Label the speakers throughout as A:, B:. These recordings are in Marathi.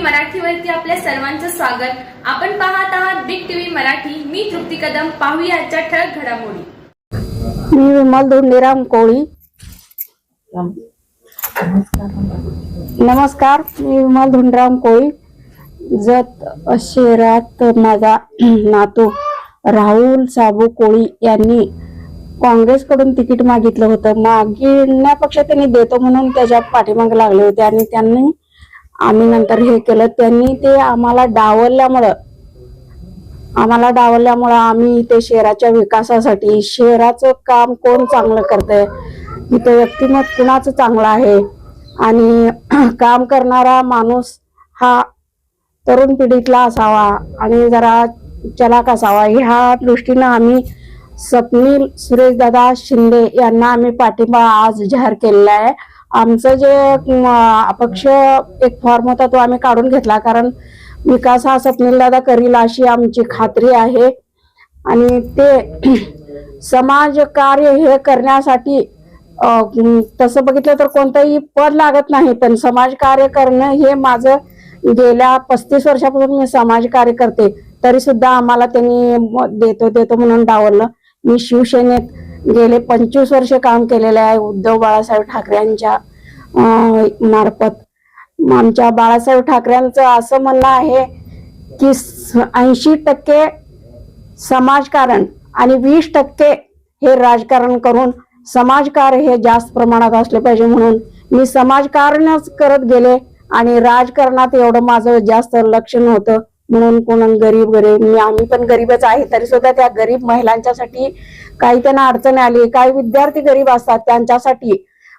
A: मराठीवरती आपल्या सर्वांचं स्वागत। आपण पाहत आहात बिग टीव्ही मराठी। मी तृप्ती कदम। पाहूया आजच्या ठळक घडामोडी।
B: मी विमल धोंडीराम कोळी। नमस्कार, मी विमल धोंडीराम कोळी। जत शहरात माझा नातू राहुल साबू कोळी यांनी काँग्रेसकडून तिकीट मागितलं होतं। मागण्यापेक्षा त्यांनी देतो म्हणून त्याच्या पाठीमागे लागले होते आणि त्यांनी आम्ही नंतर हे केलं। त्यांनी ते आम्हाला डावलल्यामुळं आम्ही ते शहराच्या विकासासाठी, शहराचं काम कोण चांगलं करतंय, इथं व्यक्तिमत्व कुणाचं चांगलं आहे आणि काम करणारा माणूस हा तरुण पिढीतला असावा आणि जरा चलाक असावा, ह्या दृष्टीनं आम्ही स्वप्नील सुरेशदादा शिंदे यांना आम्ही पाठिंबा आज जाहीर केलेला आहे। आमचं जे अपक्ष एक फॉर्म होता तो आम्ही काढून घेतला, कारण विकास हा स्वप्नीलदादा करील अशी आमची खात्री आहे। आणि ते समाजकार्य हे करण्यासाठी तसं बघितलं तर कोणतंही पद लागत नाही, पण समाजकार्य करणं हे माझं गेल्या 35 वर्षापासून मी समाजकार्य करते, तरी सुद्धा आम्हाला त्यांनी देतो म्हणून डावललं। मी शिवसेनेत गेले 25 वर्ष काम केलेले आहे उद्धव बाळासाहेब ठाकरेंच्या मार्फत। आमच्या बाळासाहेब ठाकरेंचं असं म्हणणं आहे की 80% समाजकारण आणि 20% हे राजकारण करून समाजकार्य हे जास्त प्रमाणात असले पाहिजे, म्हणून मी समाजकारणच करत गेले आणि राजकारणात एवढं माझं जास्त लक्ष नव्हतं। म्हणून कोण गरीब आम्ही पण गरीबच आहे, तरी सुद्धा त्या गरीब महिलांच्यासाठी काही त्यांना अडचण आली, काही विद्यार्थी गरीब असतात त्यांच्यासाठी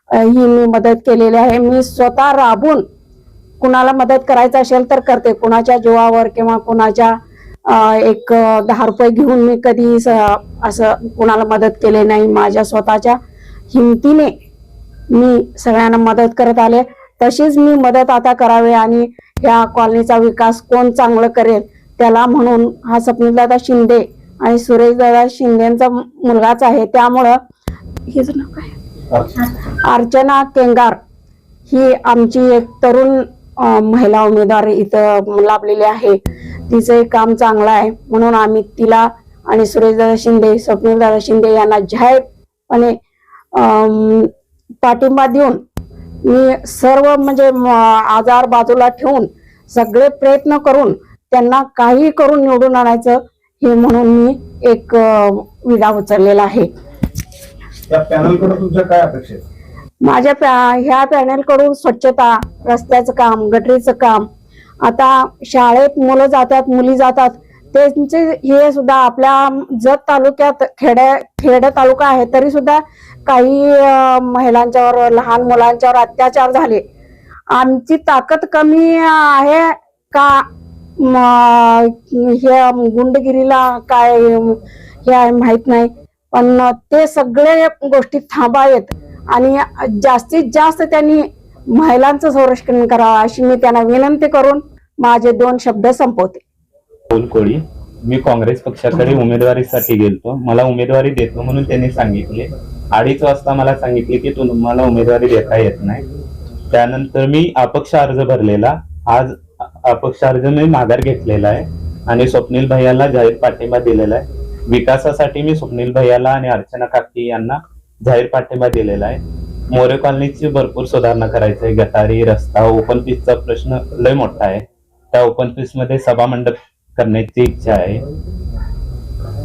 B: ही मी मदत केलेली आहे। मी स्वतः राबून कुणाला मदत करायचं असेल तर करते, कुणाच्या जीवावर किंवा कुणाच्या 10 रुपये घेऊन मी कधी असं कुणाला मदत केले नाही। माझ्या स्वतःच्या हिमतीने मी सगळ्यांना मदत करत आले, तशीच मी मदत आता करावे आणि या कॉलनीचा विकास कोण चांगलं करेल त्याला, म्हणून हा स्वप्नीलदादा शिंदे आणि सुरेशदादा शिंदेचा मुलगाच आहे, त्यामुळं हेच नाव काय, अर्चना केंगार ही आमची एक तरुण महिला उमेदवार इथं लाभलेली आहे। तिचं एक काम चांगलं आहे म्हणून आम्ही तिला आणि सुरेशदादा शिंदे, स्वप्नीलदादा शिंदे यांना जाहीरपणे पाठिंबा देऊन मी सर्व म्हणजे आजार बाजूला ठेवून सगळे प्रयत्न करून त्यांना काही करून निवडून आणायचं हे म्हणून मी एक विडा उचललेला आहे।
C: त्या पॅनलकडून तुमच्या काय अपेक्षा आहेत?
B: माझ्या ह्या पॅनलकडून स्वच्छता, रस्त्याचं काम, गटरीचं काम, आता शाळेत मुलं जातात, मुली जातात, त्यांचे हे सुद्धा आपल्या जत तालुक्यात खेड तालुका आहे तरी सुद्धा काही महिलांच्यावर, लहान मुलांच्यावर अत्याचार झाले। आमची ताकद कमी आहे का हे गुंडगिरीला काय हे आहे माहित नाही, पण ते सगळे गोष्टी थांबावेत आणि जास्तीत जास्त त्यांनी महिलांचं संरक्षण करावं अशी मी त्यांना विनंती करून माझे 2 शब्द संपवते।
D: राहुल कोळी, मी काँग्रेस पक्षाकडे उमेदवारीसाठी गेलतो। मला उमेदवारी देतो म्हणून त्यांनी सांगितले। 2:30 वाजता मला सांगितले की तुम्हाला उमेदवारी देता येत नाही। त्यानंतर मी अपक्ष अर्ज भरलेला, आज अपक्ष अर्ज मी माघार घेतलेला आहे आणि स्वप्नील भैयाला जाहीर पाठिंबा दिलेला आहे। विकासासाठी मी स्वप्नील भैयाला आणि अर्चना काकी यांना जाहीर पाठिंबा दिलेला आहे। मोरे कॉलनीची भरपूर सुधारणा करायची आहे, गटारी, रस्ता, ओपन पीसचा प्रश्न लय मोठा आहे। त्या ओपन पीस मध्ये सभा मंडप करण्याची इच्छा आहे,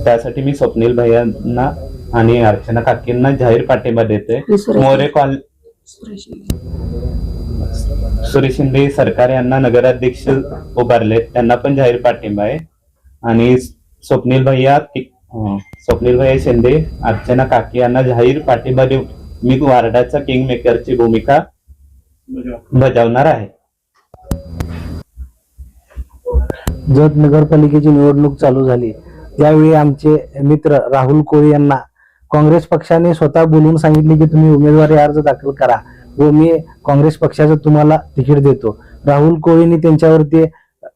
D: त्यासाठी मी स्वप्नील भैयांना आणि अर्चना काकींना जाहीर पाठिंबा देते। मोरे कॉलनी सुरेश शिंदे सरकार यांना नगराध्यक्ष उभारले, त्यांना पण जाहीर पाठिंबा आहे। आणि स्वप्नील भैया शिंदे, अर्चना काकी यांना जाहीर पाठिंबा देऊन मी वार्डाचा किंग मेकरची भूमिका बजावणार आहे।
E: जत नगरपालिकेची निवडणूक चालू झाली, यावेळी आमचे मित्र राहुल कोळी यांना काँग्रेस पक्षाने स्वतः बोलून सांगितले की तुम्ही उमेदवारी अर्ज दाखल करा व मी काँग्रेस पक्षाचं तुम्हाला तिकीट देतो। राहुल कोळींनी त्यांच्यावरती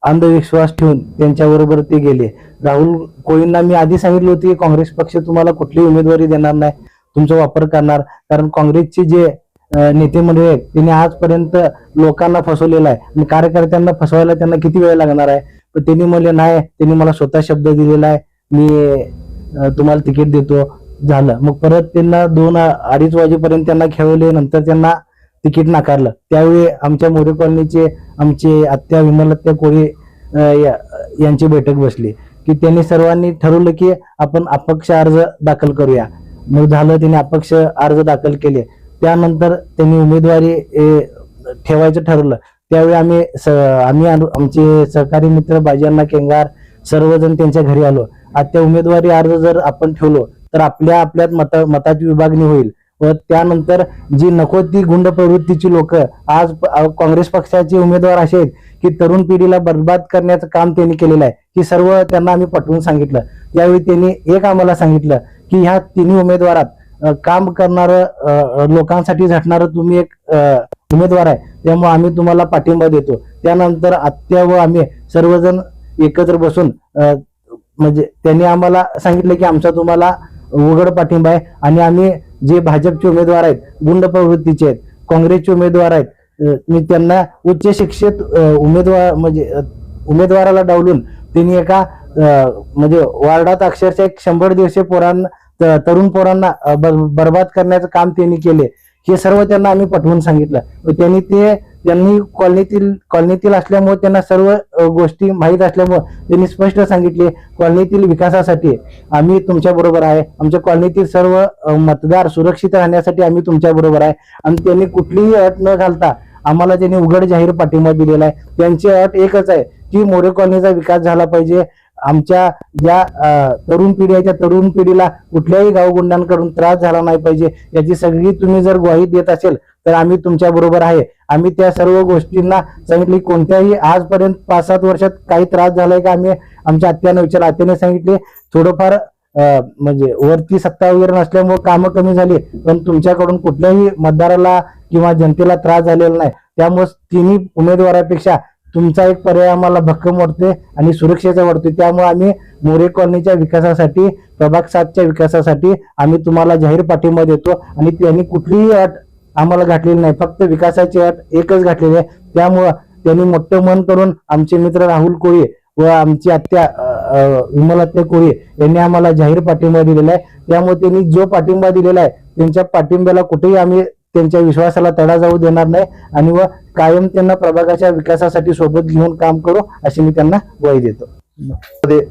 E: अंधविश्वास ठेवून त्यांच्याबरोबर ते गेले। राहुल कोळींना मी आधी सांगितलं होतं की काँग्रेस पक्ष तुम्हाला कुठलीही उमेदवारी देणार नाही, तुमचा वापर करणार, कारण काँग्रेसचे जे नेते मंडळी आहेत त्यांनी आजपर्यंत लोकांना फसवलेलं आहे आणि कार्यकर्त्यांना फसवायला त्यांना किती वेळ लागणार आहे. पण त्यांनी म्हणले नाही, त्यांनी मला स्वतः शब्द दिलेला आहे, मी तुम्हाला तिकीट देतो. झालं. मग परत त्यांना 2-2:30 वाजेपर्यंत त्यांना खेळवले, नंतर त्यांना तिकीट नाकारलं. त्यावेळी आमच्या मोरे कॉलनीचे आमचे आत्या विमलात्या कोळी यांची बैठक बसली की त्यांनी सर्वांनी ठरवलं की आपण अपक्ष अर्ज दाखल करूया. मग झालं, त्यांनी अपक्ष अर्ज दाखल केले. त्यानंतर त्यांनी उमेदवारी ठेवायचं ठरवलं. त्यावेळी आम्ही आमचे सहकारी मित्र बाजीअण्णा केंगार सर्वजण त्यांच्या घरी आलो. आता उमेदवारी अर्ज जर आपण ठेवलो तर आपल्यात मताची विभागणी होईल व त्यानंतर जी नको ती गुंड प्रवृत्तीची लोक आज काँग्रेस पक्षाचे उमेदवार असे आहेत की तरुण पिढीला बर्बाद करण्याचं काम त्यांनी केलेलं आहे. ही सर्व त्यांना आम्ही पटवून सांगितलं. त्यावेळी त्यांनी एक आम्हाला सांगितलं की ह्या तिन्ही उमेदवारात काम करणारं लोकांसाठी झटणारं तुम्ही एक उमेदवार आहे, त्यामुळे आम्ही तुम्हाला पाठिंबा देतो. त्यानंतर आत्या व आम्ही सर्वजण एकत्र बसून म्हणजे त्यांनी आम्हाला सांगितलं की आमचा तुम्हाला उघड पाठिंबा आहे आणि आम्ही जे भाजपचे उमेदवार आहेत, गुंड प्रवृत्तीचे आहेत, काँग्रेसचे उमेदवार आहेत, मी त्यांना उच्च शिक्षित उमेदवाराला डावलून त्यांनी एका म्हणजे वार्डात अक्षरशः 100-150 तरुण पोरांना बर्बाद करण्याचं काम त्यांनी केले. हे सर्व त्यांना आम्ही पटवून सांगितलं. त्यांनी कॉलनीतील असल्यामुळे त्यांना सर्व गोष्टी माहीत असल्यामुळे त्यांनी स्पष्ट सांगितले कॉलनीतील विकासासाठी आम्ही तुमच्या बरोबर आहे, आमच्या कॉलनीतील सर्व मतदार सुरक्षित राहण्यासाठी आम्ही तुमच्या बरोबर आहे. आणि त्यांनी कुठलीही अट न घालता आम्हाला त्यांनी उघड जाहीर पाठिंबा दिलेला आहे. त्यांची अट एकच आहे की मोरे कॉलनीचा विकास झाला पाहिजे. आमच्या ज्या तरुण पिढी आहे त्या तरुण पिढीला कुठल्याही गावगुंडांकडून त्रास झाला नाही पाहिजे. याची सगळी तुम्ही जर ग्वाही देत असेल तर आम्ही तुमच्या बरोबर आहे. आम्ही त्या सर्व गोष्टींना सांगितले. कोणत्याही आजपर्यंत 5-7 वर्षात काही त्रास झालाय का आम्ही आमच्या आत्याने विचारलं. आत्याने सांगितले थोडंफार म्हणजे वरती सत्ता वगैरे नसल्यामुळे कामं कमी झाली, पण तुमच्याकडून कुठल्याही मतदाराला किंवा जनतेला त्रास झालेला नाही. त्यामुळे तिन्ही उमेदवारापेक्षा तुमचा एक पर्याय आम्हाला भक्कम वाटतोय आणि सुरक्षेचा वाटतोय. त्यामुळे आम्ही मोरे कॉलनीच्या विकासासाठी, प्रभाग 7च्या विकासासाठी आम्ही तुम्हाला जाहीर पाठिंबा देतो. आणि त्यांनी कुठलीही अट आम्हाला घातलेली नाही, फक्त विकासाची अट एकच घातलेली आहे. त्यामुळं त्यांनी मोठं मन करून आमचे मित्र राहुल कोळी व आमची आत्या विमलात्या कोळी यांनी आम्हाला जाहीर पाठिंबा दिलेला आहे. त्यामुळे त्यांनी जो पाठिंबा दिलेला आहे त्यांच्या पाठिंब्याला कुठेही आम्ही त्यांच्या विश्वासाला तडा जाऊ देणार नाही आणि व कायम त्यांना प्रभागाच्या विकासासाठी सोबत घेऊन काम करू अशी मी त्यांना ग्वाही देतो.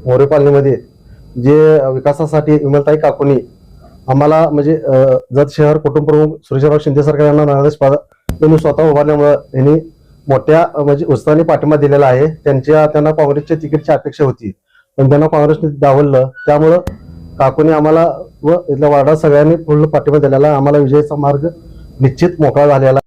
F: मोरे कॉलनीमध्ये जे विकासासाठी विमलताई काकूनी आम्हाला म्हणजे जत शहर कुटुंब प्रमुख सुरेशराव शिंदे सरकार यांना नरेश त्यांनी स्वतः उभारल्यामुळे यांनी मोठ्या म्हणजे उत्साहाने पाठिंबा दिलेला आहे. त्यांना काँग्रेसच्या तिकीटची अपेक्षा होती, पण त्यांना काँग्रेसने डावललं. त्यामुळं काकूनी आम्हाला व इथल्या वार्डात सगळ्यांनी पूर्ण पाठिंबा दिलेला, आम्हाला विजयाचा मार्ग निश्चित मोकळा झालेला.